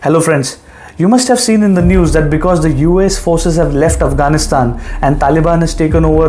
Hello friends, you must have seen in the news that because the US forces have left Afghanistan and Taliban has taken over,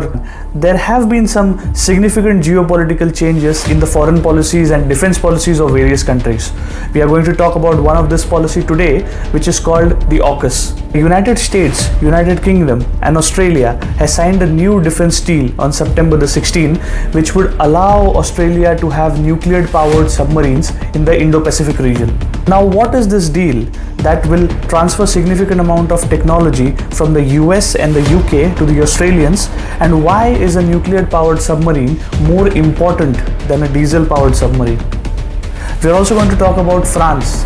there have been some significant geopolitical changes in the foreign policies and defense policies of various countries. We are going to talk about one of this policy today, which is called the AUKUS. The United States, United Kingdom and Australia has signed a new defense deal on September the 16th, which would allow Australia to have nuclear powered submarines in the Indo-Pacific region. Now, what is this deal that will transfer significant amount of technology from the US and the UK to the Australians, and why is a nuclear powered submarine more important than a diesel powered submarine? We're also going to talk about France.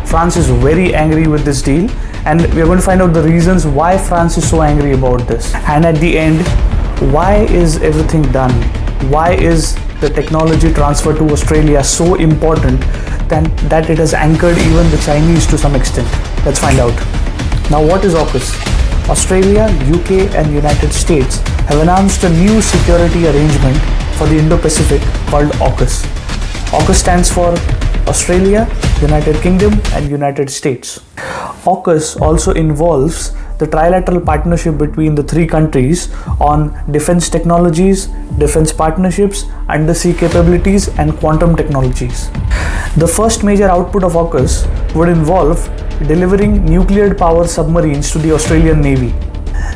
France is very angry with this deal, and we're going to find out the reasons why France is so angry about this. And at the end, why is everything done? Why is the technology transfer to Australia so important that it has anchored even the Chinese to some extent? Let's find out. Now, what is AUKUS? Australia, UK and United States have announced a new security arrangement for the Indo-Pacific called AUKUS. AUKUS stands for Australia, United Kingdom and United States. AUKUS also involves the trilateral partnership between the three countries on defense technologies, defense partnerships, undersea capabilities and quantum technologies. The first major output of AUKUS would involve delivering nuclear powered submarines to the Australian Navy.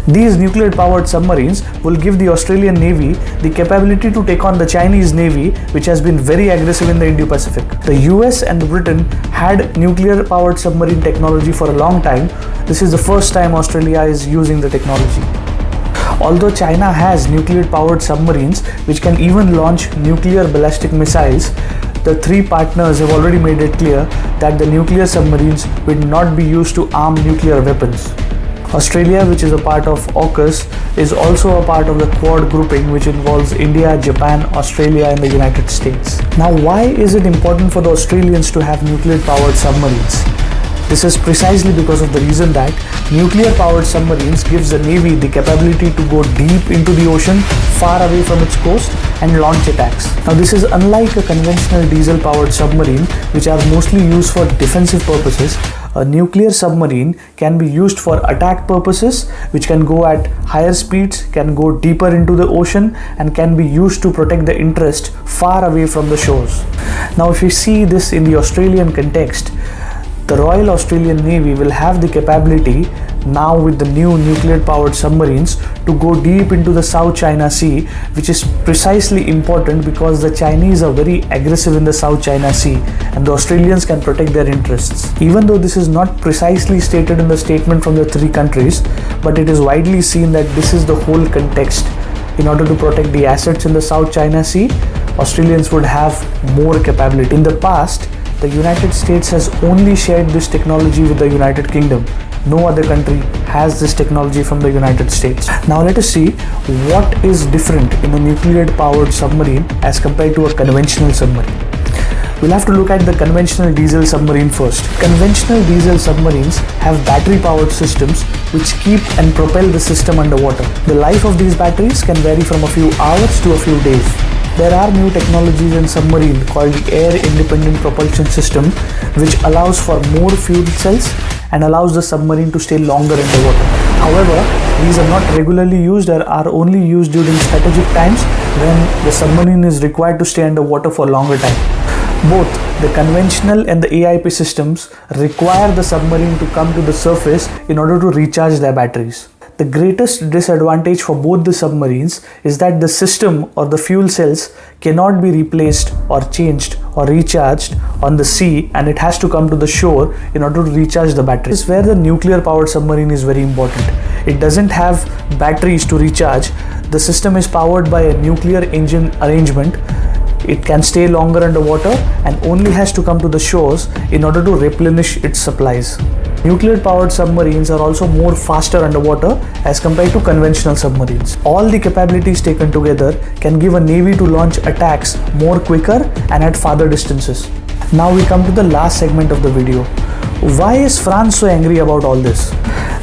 These nuclear powered submarines will give the Australian Navy the capability to take on the Chinese Navy, which has been very aggressive in the Indo-Pacific. The US and Britain had nuclear powered submarine technology for a long time. This is the first time Australia is using the technology. Although China has nuclear powered submarines which can even launch nuclear ballistic missiles, the three partners have already made it clear that the nuclear submarines will not be used to arm nuclear weapons. Australia, which is a part of AUKUS, is also a part of the Quad grouping, which involves India, Japan, Australia and the United States. Now, why is it important for the Australians to have nuclear powered submarines? This is precisely because of the reason that nuclear powered submarines gives the Navy the capability to go deep into the ocean, far away from its coast and launch attacks. Now, this is unlike a conventional diesel powered submarine, which are mostly used for defensive purposes. A nuclear submarine can be used for attack purposes, which can go at higher speeds, can go deeper into the ocean and can be used to protect the interest far away from the shores. Now, if you see this in the Australian context, the Royal Australian Navy will have the capability now with the new nuclear powered submarines to go deep into the South China Sea, which is precisely important because the Chinese are very aggressive in the South China Sea and the Australians can protect their interests. Even though this is not precisely stated in the statement from the three countries, but it is widely seen that this is the whole context. In order to protect the assets in the South China Sea, Australians would have more capability. In the past, the United States has only shared this technology with the United Kingdom. No other country has this technology from the United States. Now let us see what is different in a nuclear powered submarine as compared to a conventional submarine. We'll have to look at the conventional diesel submarine first. Conventional diesel submarines have battery powered systems which keep and propel the system underwater. The life of these batteries can vary from a few hours to a few days. There are new technologies in submarine called the air independent propulsion system, which allows for more fuel cells and allows the submarine to stay longer in the water. However, these are not regularly used or are only used during strategic times when the submarine is required to stay underwater for a longer time. Both the conventional and the AIP systems require the submarine to come to the surface in order to recharge their batteries. The greatest disadvantage for both the submarines is that the system or the fuel cells cannot be replaced or changed or recharged on the sea, and it has to come to the shore in order to recharge the battery. This is where the nuclear powered submarine is very important. It doesn't have batteries to recharge. The system is powered by a nuclear engine arrangement. It can stay longer underwater and only has to come to the shores in order to replenish its supplies. Nuclear powered submarines are also more faster underwater as compared to conventional submarines. All the capabilities taken together can give a navy to launch attacks more quicker and at farther distances. Now we come to the last segment of the video. Why is France so angry about all this?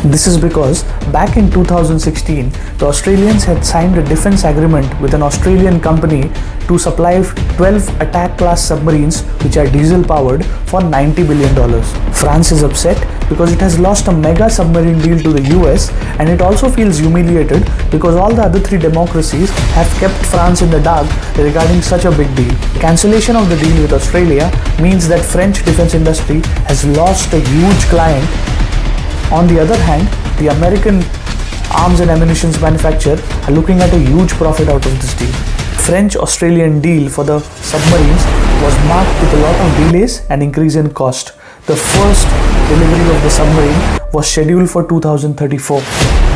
This is because back in 2016, the Australians had signed a defense agreement with an Australian company to supply 12 attack class submarines which are diesel powered for $90 billion. France is upset because it has lost a mega submarine deal to the US, and it also feels humiliated because all the other three democracies have kept France in the dark regarding such a big deal. Cancellation of the deal with Australia means that French defense industry has lost a huge client. On the other hand, the American arms and ammunition manufacturer are looking at a huge profit out of this deal. French-Australian deal for the submarines was marked with a lot of delays and increase in cost. The first delivery of the submarine was scheduled for 2034.